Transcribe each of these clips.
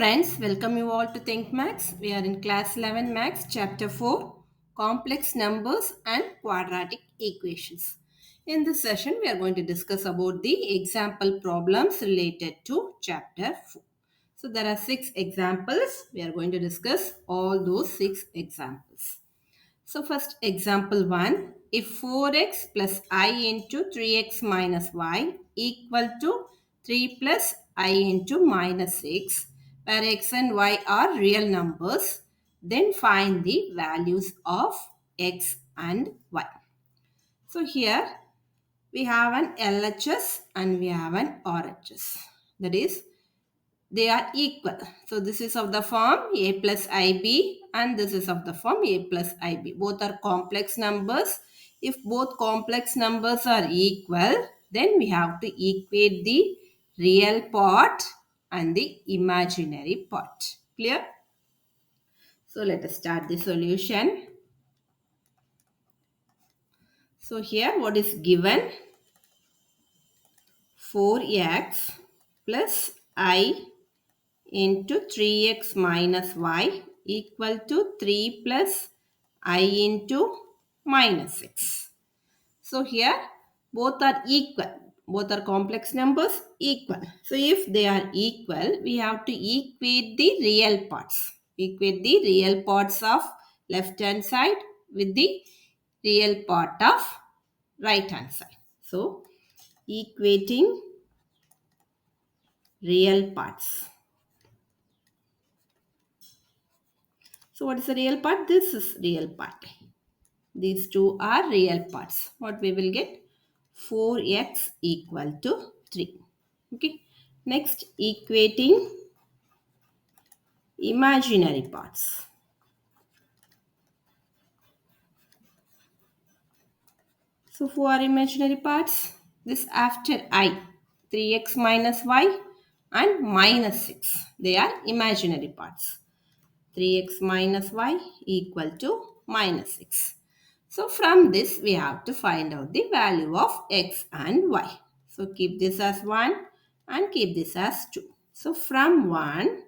friends, welcome you all to Think Max. We are in Class 11 Max, Chapter 4, Complex Numbers and Quadratic Equations. In this session, we are going to discuss about the example problems related to Chapter 4. So, there are 6 examples. We are going to discuss all those 6 examples. So first example 1, if 4x plus I into 3x minus y equal to 3 plus I into minus 6, where x and y are real numbers, then find the values of x and y. So here we have an LHS and we have an RHS. That is, they are equal. So this is of the form a plus ib and this is of the form a plus ib. Both are complex numbers. If both complex numbers are equal, then we have to equate the real part and the imaginary part. Clear? So let us start the solution. So here what is given? 4x plus I into 3x minus y equal to 3 plus I into minus 6. So here both are equal. Both are complex numbers equal. So if they are equal, we have to equate the real parts. Equate the real parts of left hand side with the real part of right hand side. So equating real parts. So what is the real part? This is real part. These two are real parts. What we will get? 4x equal to 3. Okay. Next, equating imaginary parts. So for our imaginary parts, this after I, 3x minus y and minus 6. They are imaginary parts. 3x minus y equal to minus 6. So from this we have to find out the value of x and y. So keep this as 1 and keep this as 2. So from 1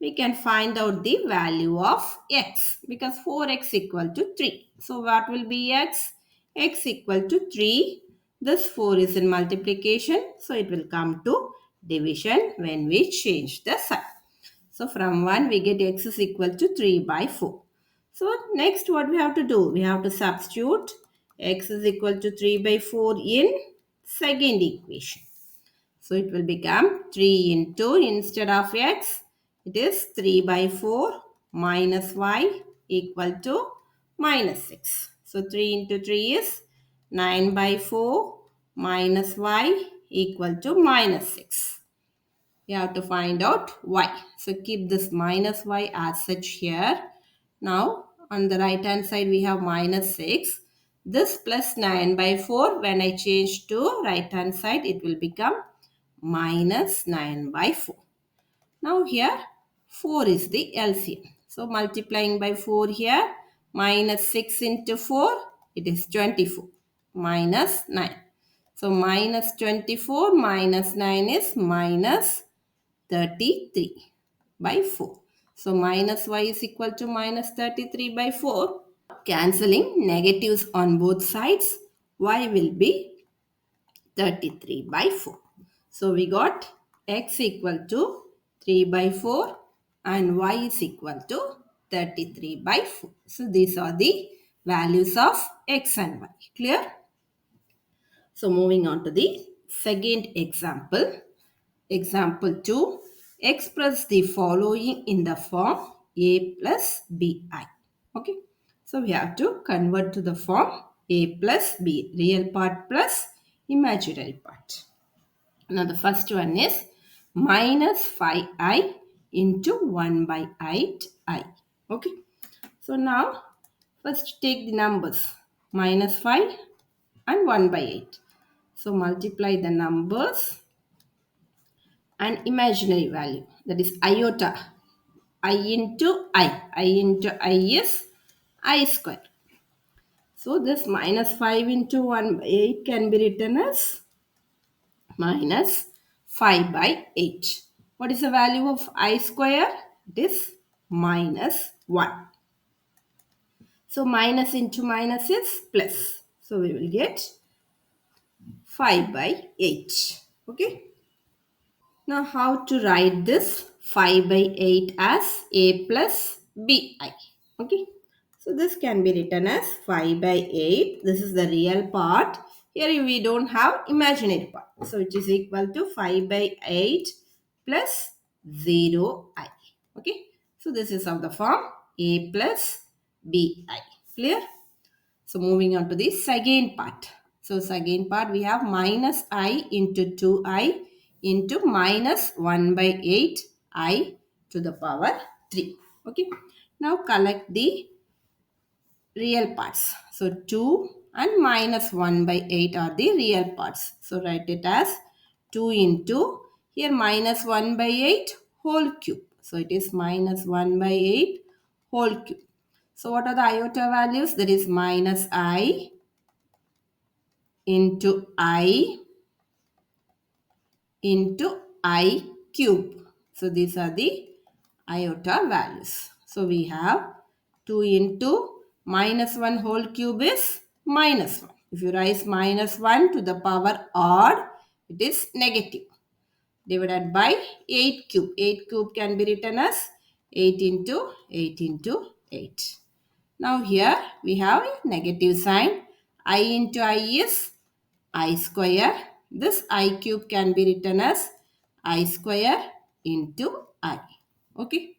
we can find out the value of x because 4x equal to 3. So what will be x? X equal to 3. This 4 is in multiplication. So it will come to division when we change the sign. So from 1 we get x is equal to 3 by 4. So next what we have to do? We have to substitute x is equal to 3 by 4 in second equation. So it will become 3 into, instead of x, it is 3 by 4 minus y equal to minus 6. So 3 into 3 is 9 by 4 minus y equal to minus 6. We have to find out y. So keep this minus y as such here. Now on the right hand side we have minus 6. This plus 9 by 4, when I change to right hand side, it will become minus 9 by 4. Now here 4 is the LCM. So multiplying by 4 here, minus 6 into 4, it is 24 minus 9. So minus 24 minus 9 is minus 33 by 4. So minus y is equal to minus 33 by 4. Cancelling negatives on both sides, y will be 33 by 4. So we got x equal to 3 by 4 and y is equal to 33 by 4. So these are the values of x and y. Clear? So moving on to the second example. Example 2. Express the following in the form a plus bi. Okay. So we have to convert to the form a plus b. Real part plus imaginary part. Now the first one is minus 5i into 1 by 8i. Okay. So now first take the numbers minus 5 and 1 by 8. So multiply the numbers and imaginary value, that is iota. I into I is I square. So this minus 5 into 1 by 8 can be written as minus 5 by 8. What is the value of I square? It is minus 1. So minus into minus is plus. So we will get 5 by 8. Okay. Now how to write this 5 by 8 as a plus bi. Okay. So this can be written as 5 by 8. This is the real part. Here we don't have imaginary part. So it is equal to 5 by 8 plus 0i. Okay. So this is of the form a plus bi. Clear? So moving on to the second part. So second part we have minus I into 2i into minus 1 by 8 I to the power 3. Okay. Now collect the real parts. So 2 and minus 1 by 8 are the real parts. So write it as 2 into here minus 1 by 8 whole cube. So it is minus 1 by 8 whole cube. So what are the iota values? That is minus I into I into I cube. So these are the iota values. So we have 2 into minus 1 whole cube is minus 1. If you raise minus 1 to the power odd, it is negative. Divided by 8 cube. 8 cube can be written as 8 into 8 into 8. Now here we have a negative sign. I into I is I square. This I cube can be written as I square into I. Okay.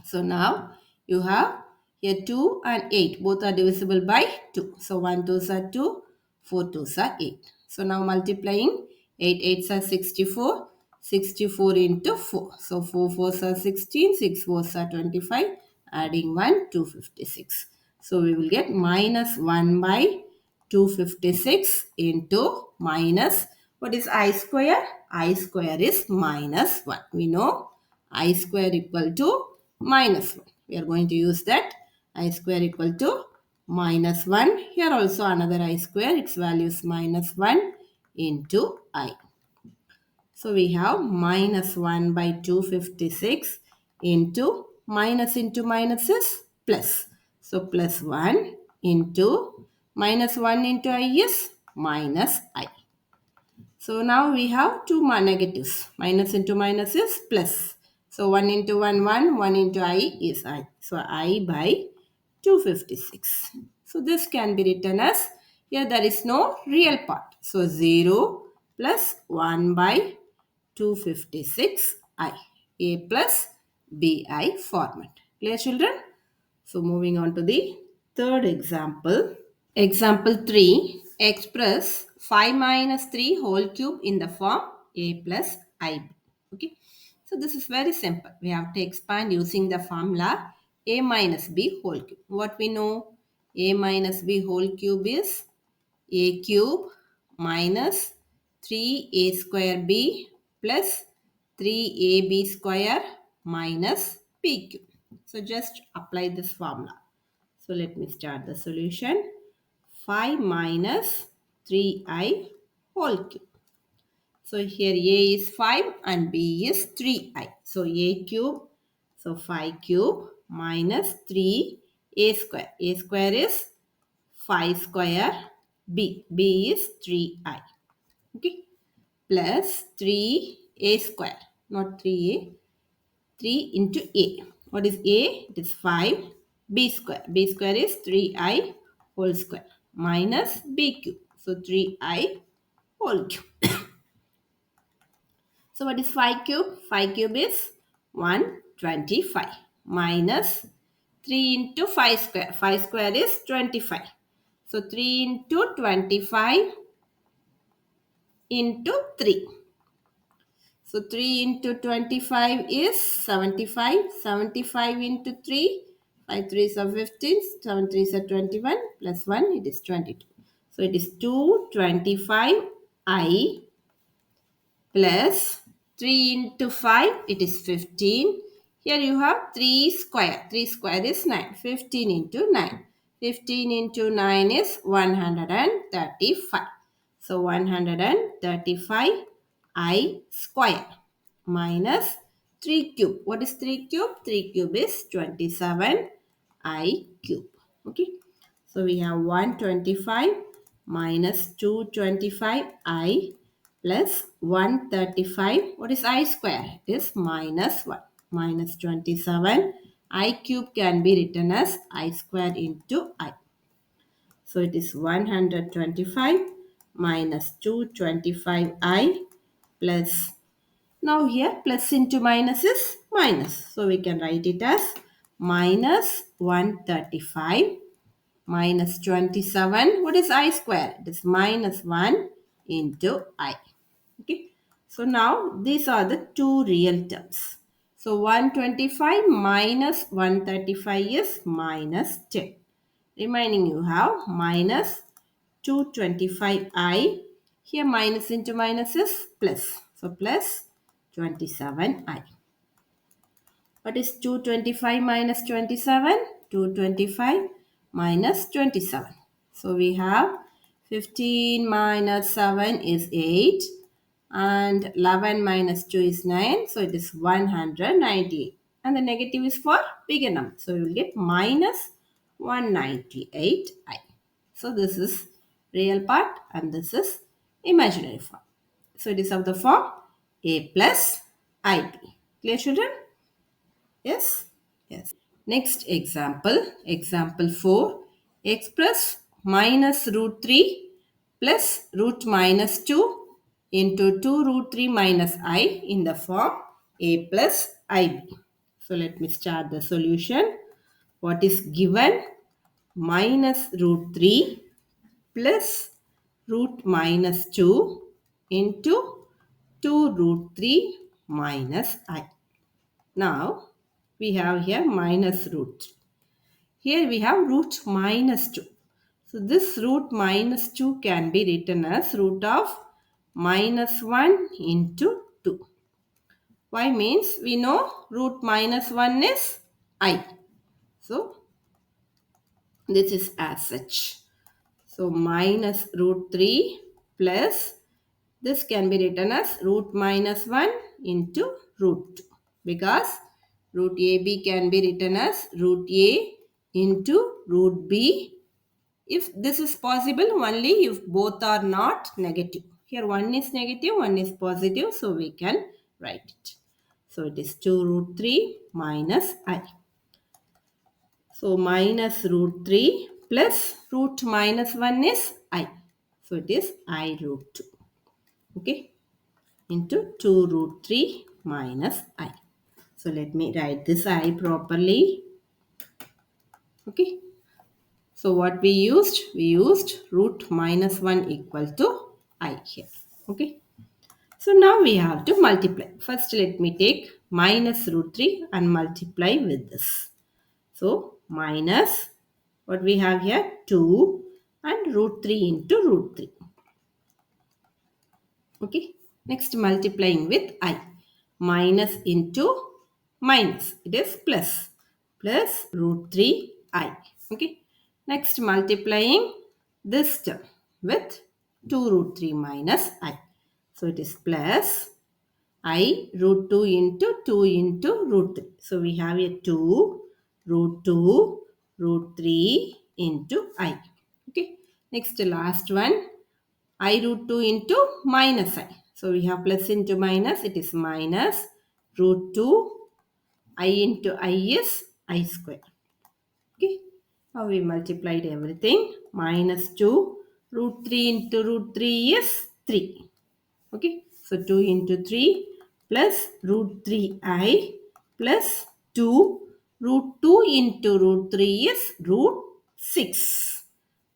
So now you have here 2 and 8. Both are divisible by 2. So 1 2s are 2, 4 2s are 8. So now multiplying 8 8s are 64. 64 into 4. So 4 4s are 16, 6 4s are 25. Adding 1, 256. So we will get minus 1 by 256 into minus, what is I square? I square is minus 1. We know I square equal to minus 1. We are going to use that I square equal to minus 1. Here also another I square, its value is minus 1 into I. So we have minus 1 by 256 into minus is plus. So plus 1 into minus 1 into I is minus I. So now we have two more negatives. Minus into minus is plus. So 1 into 1, 1. 1 into I is I. So I by 256. So this can be written as, here there is no real part. So 0 plus 1 by 256 I. A plus BI format. Clear children? So moving on to the third example. Example 3. Express 5 minus 3 whole cube in the form a plus ib. Okay. So this is very simple. We have to expand using the formula a minus b whole cube. What we know? A minus b whole cube is a cube minus 3a square b plus 3ab square minus b cube. So just apply this formula. So let me start the solution. 5 minus 3i whole cube. So here a is 5 and b is 3i. So a cube, so 5 cube minus 3a square. A square is 5 square, b is 3i. Okay. Plus 3a square, not 3a, 3 into a. What is a? It is 5. B square. B square is 3i whole square minus b cube. So 3i whole cube. So what is 5 cube? 5 cube is 125 minus 3 into 5 square. 5 square is 25. So 3 into 25 into 3. So 3 into 25 is 75. 75 into 3. 5 3s are 15. 7 3s are 21. Plus 1, it is 22. So it is 225i plus 3 into 5, it is 15. Here you have 3 square. 3 square is 9. 15 into 9. 15 into 9 is 135. So 135 I square minus 3 cube. What is 3 cube? 3 cube is 27I cube. Okay. So we have 125 minus 225I plus 135. What is I square? It is minus 1. Minus 27. I cube can be written as I square into I. So it is 125 minus 225I plus. Now here plus into minus is minus. So we can write it as minus 135 minus 27. What is I square? It is minus 1 into I. Okay. So now these are the two real terms. So 125 minus 135 is minus 10. Remaining you have minus 225I. Here minus into minus is plus. So plus 27I. What is 225 minus 27? 225 minus 27. So we have 15 minus 7 is 8 and 11 minus 2 is 9. So it is 198. And the negative is for bigger number. So we will get minus 198I. So this is real part and this is imaginary form. So it is of the form A plus IB. Clear, children? Yes? Yes. Next example, example 4. Express minus root 3 plus root minus 2 into 2 root 3 minus I in the form A plus IB. So let me start the solution. What is given? Minus root 3 plus root minus 2 into 2 root 3 minus I. Now, we have here minus root. Here we have root minus 2. So, this root minus 2 can be written as root of minus 1 into 2. Why means we know root minus 1 is I. So, this is as such. So, minus root 3 plus this can be written as root minus 1 into root 2 because root AB can be written as root A into root B. If this is possible only if both are not negative. Here one is negative, one is positive, so we can write it. So it is 2 root 3 minus I. So minus root 3 plus root minus 1 is I. So it is I root 2. Okay. Into 2 root 3 minus I. So let me write this I properly. Okay. So what we used? We used root minus 1 equal to I here. Okay. So now we have to multiply. First let me take minus root 3 and multiply with this. So minus what we have here 2 and root 3 into root 3. Okay. Next multiplying with I. Minus into minus. It is plus. Plus root 3I. Okay. Next multiplying this term with 2 root 3 minus I. So it is plus I root 2 into 2 into root 3. So we have a 2 root 2 root 3 into I. Okay. Next last one. I root 2 into minus I. So we have plus into minus. It is minus root 2 I into I is I square. Okay. Now we multiplied everything. Minus 2 root 3 into root 3 is 3. Okay. So 2 into 3 plus root 3I plus 2 root 2 into root 3 is root 6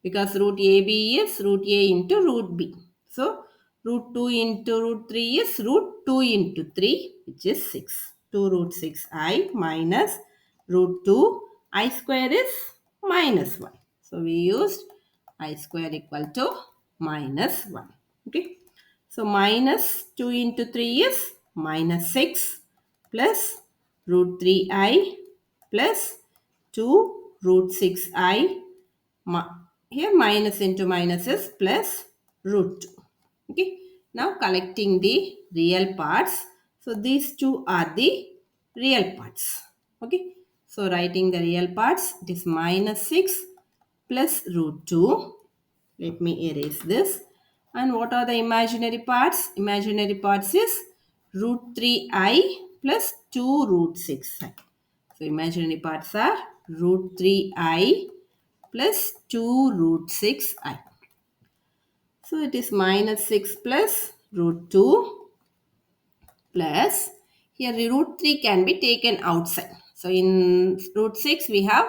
because root AB is root A into root B. So root 2 into root 3 is root 2 into 3 which is 6. 2 root 6I minus root 2 I square is minus 1. So we used I square equal to minus 1. Okay. So minus 2 into 3 is minus 6 plus root 3I plus 2 root 6I. Here minus into minus is plus root 2. Okay. Now collecting the real parts. So these two are the real parts. Okay. So writing the real parts, it is minus 6 plus root 2. Let me erase this. And what are the imaginary parts? Imaginary parts is root 3i plus 2 root 6i. So imaginary parts are root 3i plus 2 root 6i. So it is minus 6 plus root 2 plus, here the root 3 can be taken outside. So in root 6 we have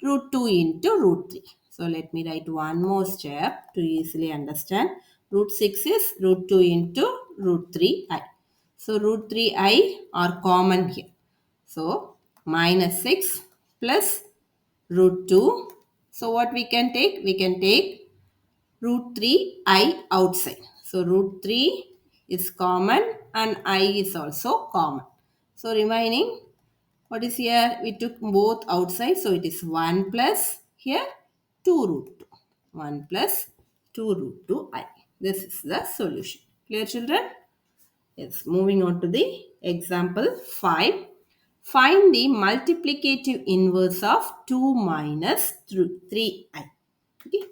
root 2 into root 3. So let me write one more step to easily understand. Root 6 is root 2 into root 3i. So root 3i are common here. So minus 6 plus root 2. So what we can take? We can take root 3i outside. So root 3 is common and I is also common. So remaining, what is here? We took both outside. So it is 1 plus here 2 root 2. 1 plus 2 root 2i. This is the solution. Clear, children? Yes. Moving on to the example 5. Find the multiplicative inverse of 2 minus 3i. Okay.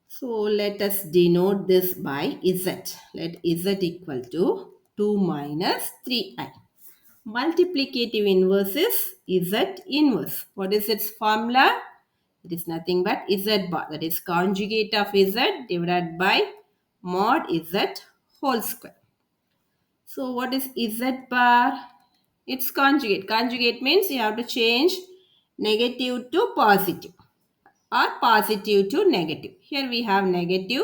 So let us denote this by z. Let z equal to 2 minus 3i. Multiplicative inverse is z inverse. What is its formula? It is nothing but z bar. That is conjugate of z divided by mod z whole square. So what is z bar? It's conjugate. Conjugate means you have to change negative to positive or positive to negative. Here we have negative.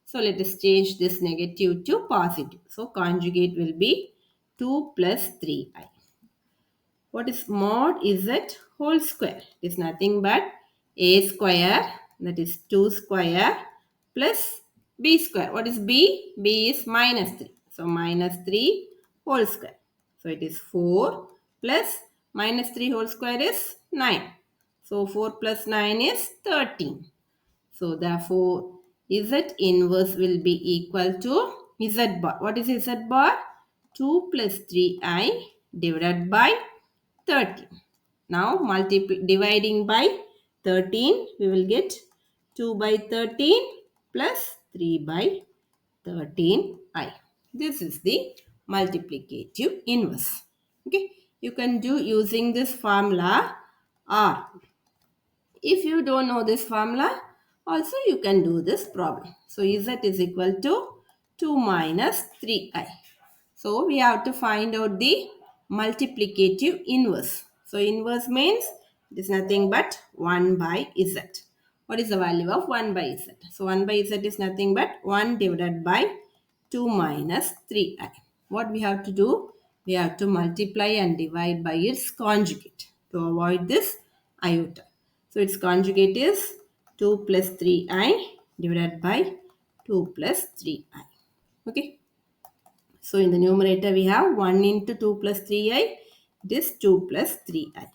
So let us change this negative to positive. So conjugate will be 2 plus 3i. What is mod z whole square? It is nothing but a square, that is 2 square plus b square. What is b? B is minus 3. So minus 3 whole square. So it is 4 plus minus 3 whole square is 9. So 4 plus 9 is 13. So therefore z inverse will be equal to z bar. What is z bar? 2 plus 3i divided by 13. Now dividing by 13, we will get 2 by 13 plus 3 by 13i. This is the multiplicative inverse. Okay, you can do using this formula, or if you don't know this formula, also you can do this problem. So z is equal to 2 minus 3i. So we have to find out the multiplicative inverse. So inverse means it is nothing but 1 by z. What is the value of 1 by z? So 1 by z is nothing but 1 divided by 2 minus 3i. What we have to do? We have to multiply and divide by its conjugate to avoid this iota. So its conjugate is 2 plus 3i divided by 2 plus 3i. Okay. So in the numerator we have 1 into 2 plus 3i. This 2 plus 3i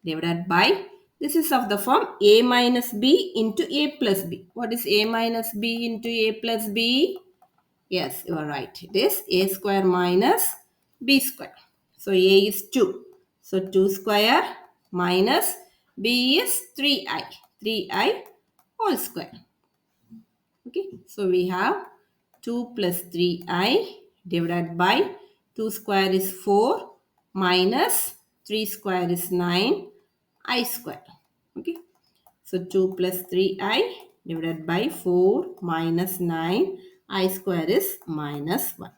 divided by, this is of the form a minus b into a plus b. What is a minus b into a plus b? Yes, you are right. It is a square minus b square. So a is 2. So 2 square minus b is 3i. 3i whole square. Okay, so we have 2 plus 3i divided by 2 square is 4 minus 3 square is 9 I square. Okay, so 2 plus 3i divided by 4 minus 9 I square is minus 1.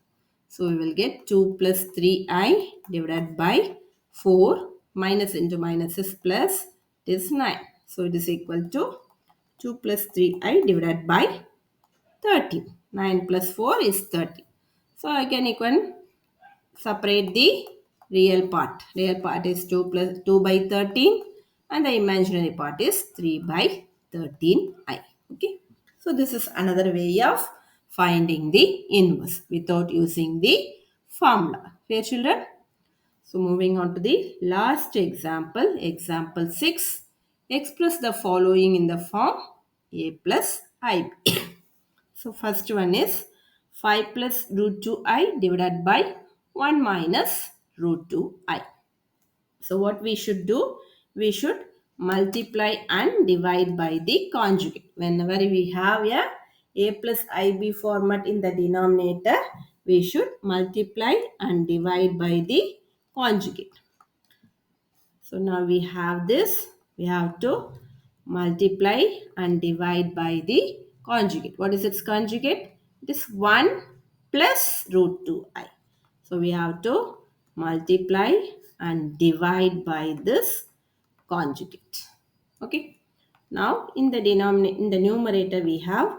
So we will get 2 plus 3i divided by 4 minus into minus is plus, it is 9. So it is equal to 2 plus 3i divided by 13. 9 plus 4 is 30. So I can separate the real part. Real part is 2 plus 2 by 13 and the imaginary part is 3 by 13i. Okay. So this is another way of finding the inverse without using the formula. Clear, children? So moving on to the last example. Example 6. Express the following in the form a plus ib. So first one is 5 plus root 2i divided by 1 minus root 2i. So what we should do? We should multiply and divide by the conjugate. Whenever we have a plus ib format in the denominator, we should multiply and divide by the conjugate. So now we have this. We have to multiply and divide by the conjugate. What is its conjugate? It is 1 plus root 2i. So we have to multiply and divide by this conjugate. Okay. Now in the numerator we have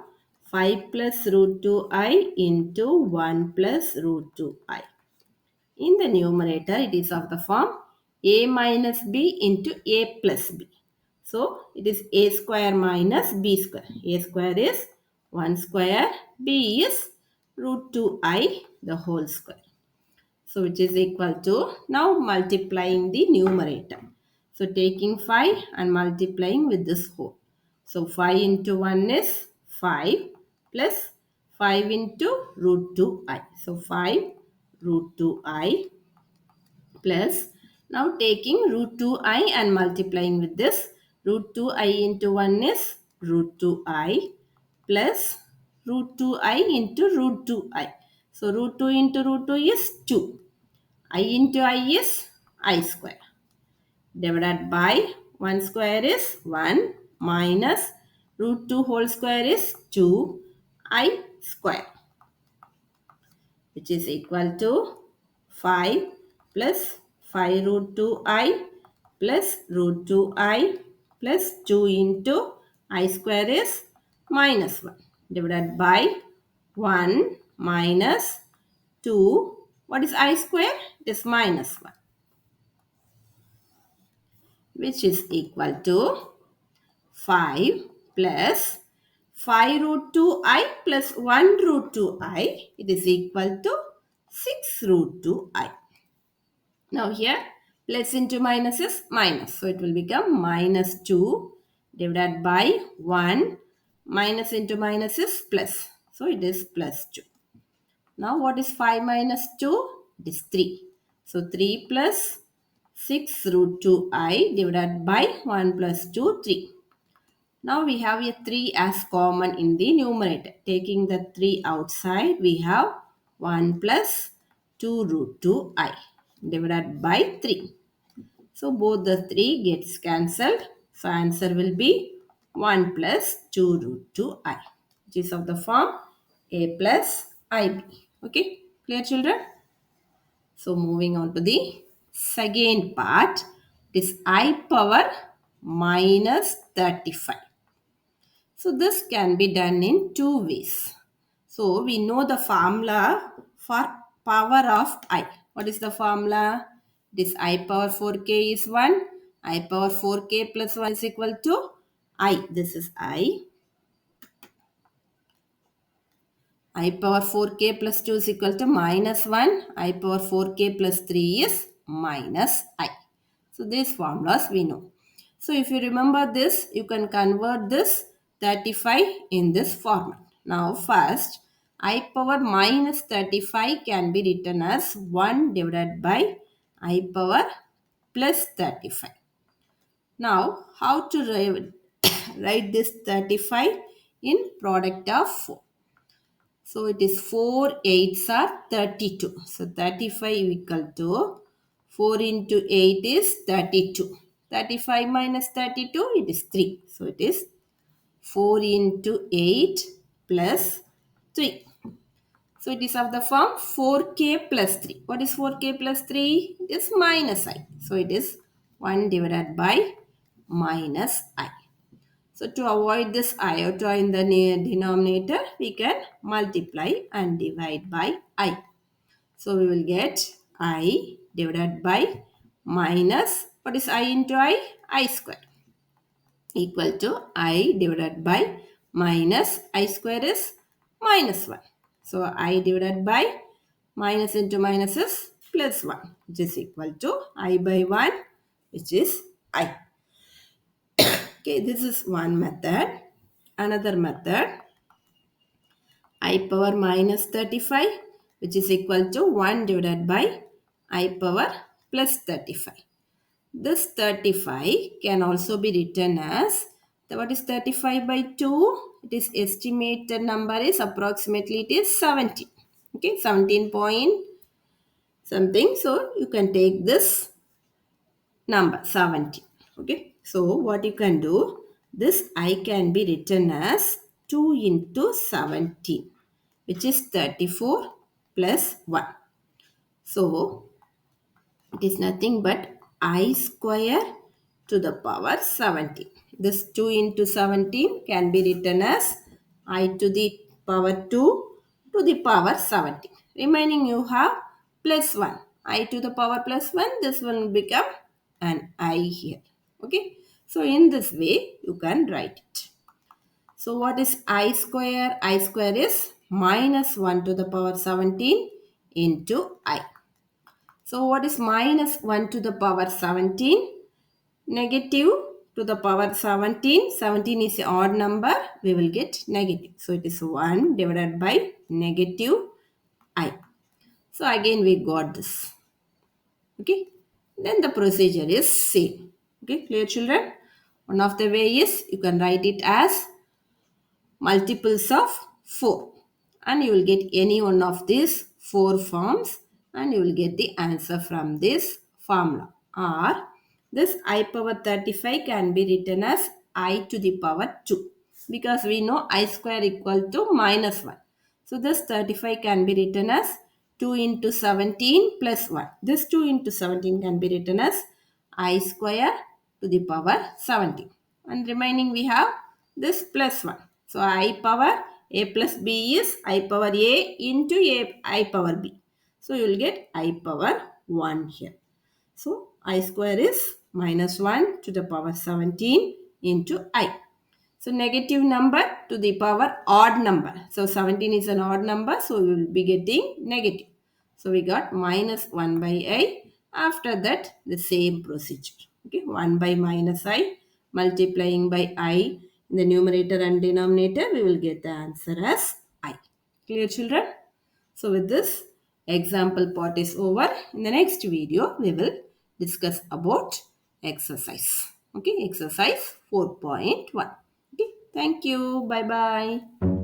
5 plus root 2i into 1 plus root 2i. In the numerator, it is of the form a minus b into a plus b. So, it is a square minus b square. A square is 1 square, b is root 2i the whole square. So, which is equal to, now multiplying the numerator. So, taking 5 and multiplying with this whole. So, 5 into 1 is 5 plus 5 into root 2i. So, 5 root 2i plus, now taking root 2i and multiplying with this, root 2i into 1 is root 2i plus root 2i into root 2i. So root 2 into root 2 is 2. I into I is I square divided by 1 square is 1 minus root 2 whole square is 2 I square, which is equal to 5 plus 5 root 2i plus root 2i plus 2 into I square is minus 1 divided by 1 minus 2. What is I square? It is minus 1, which is equal to 5 plus 5 root 2i plus 1 root 2i. It is equal to 6 root 2i. Now here plus into minus is minus. So it will become minus 2 divided by 1. Minus into minus is plus. So it is plus 2. Now what is 5 minus 2? It is 3. So 3 plus 6 root 2i divided by 1 plus 2, 3. Now we have a 3 as common in the numerator. Taking the 3 outside, we have 1 plus 2 root 2i divided by 3. So both the 3 gets cancelled. So answer will be 1 plus 2 root 2i, which is of the form a plus ib. Okay, clear children? So moving on to the second part, it is I power minus 35. So this can be done in two ways. So we know the formula for power of I. What is the formula? This I power 4k is 1. I power 4k plus 1 is equal to I. This is I. I power 4k plus 2 is equal to minus 1. I power 4k plus 3 is minus I. So these formulas we know. So if you remember this, you can convert this 35 in this format. Now first, I power minus 35 can be written as 1 divided by I power plus 35. Now how to write this 35 in product of 4? So it is 4 8s are 32. So 35 equal to 4 into 8 is 32. 35 minus 32, it is 3. So it is 4 into 8 plus 3. So it is of the form 4k plus 3. What is 4k plus 3? It is minus I. So it is 1 divided by minus I. So to avoid this iota in the denominator, we can multiply and divide by I. So we will get I divided by minus, what is I into I? I square equal to I divided by minus I square is minus 1. So I divided by minus into minus is plus 1, which is equal to I by 1, which is I. Okay, this is one method. Another method, I power minus 35, which is equal to 1 divided by I power plus 35. This 35 can also be written as, what is 35 by 2? It is estimated number is approximately it is 17. Okay, 17 point something. So you can take this number 70. Okay, so what you can do, this I can be written as 2 into 17, which is 34 plus 1. So it is nothing but I square to the power 17. This 2 into 17 can be written as I to the power 2 to the power 17. Remaining you have plus 1. I to the power plus 1, this one will become an I here. Okay. So in this way you can write it. So what is I square? I square is minus 1 to the power 17 into I. So what is minus 1 to the power 17? Negative to the power 17. 17 is an odd number. We will get negative. So it is 1 divided by negative I. So again we got this. Okay. Then the procedure is same. Okay, clear children? One of the way is you can write it as multiples of 4, and you will get any one of these 4 forms and you will get the answer from this formula. Or this I power 35 can be written as I to the power 2, because we know I square equal to minus 1. So this 35 can be written as 2 into 17 plus 1. This 2 into 17 can be written as I square to the power 17. And remaining we have this plus 1. So I power a plus b is I power a into I power b. So you will get I power 1 here. So I square is minus 1 to the power 17 into I. So negative number to the power odd number. So 17 is an odd number, so we will be getting negative. So we got minus 1 by I. After that, the same procedure. Okay, 1 by minus I multiplying by I in the numerator and denominator, we will get the answer as I. Clear children? So with this, example part is over. In the next video, we will discuss about exercise. Okay, exercise 4.1. Okay, thank you. Bye bye.